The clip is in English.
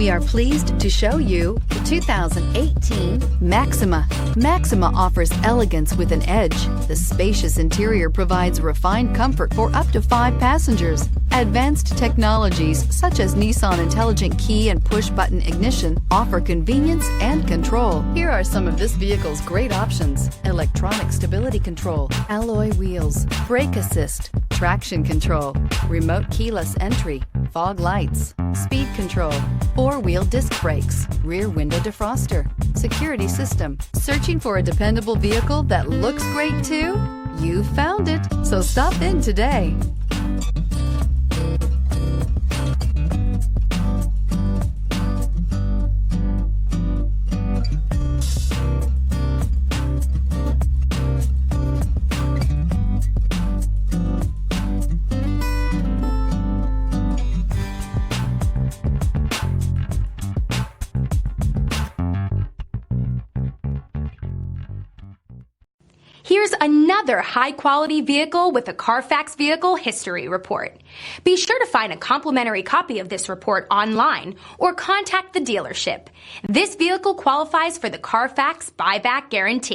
We are pleased to show you the 2018 Maxima. Maxima offers elegance with an edge. The spacious interior provides refined comfort for up to 5 passengers. Advanced technologies such as Nissan Intelligent Key and push-button ignition offer convenience and control. Here are some of this vehicle's great options: electronic stability control, alloy wheels, brake assist, traction control, remote keyless entry, fog lights, speed control, 4-wheel disc brakes, rear window defroster, security system. Searching for a dependable vehicle that looks great too? You found it, so stop in today. Here's another high-quality vehicle with a Carfax Vehicle History Report. Be sure to find a complimentary copy of this report online or contact the dealership. This vehicle qualifies for the Carfax Buyback Guarantee.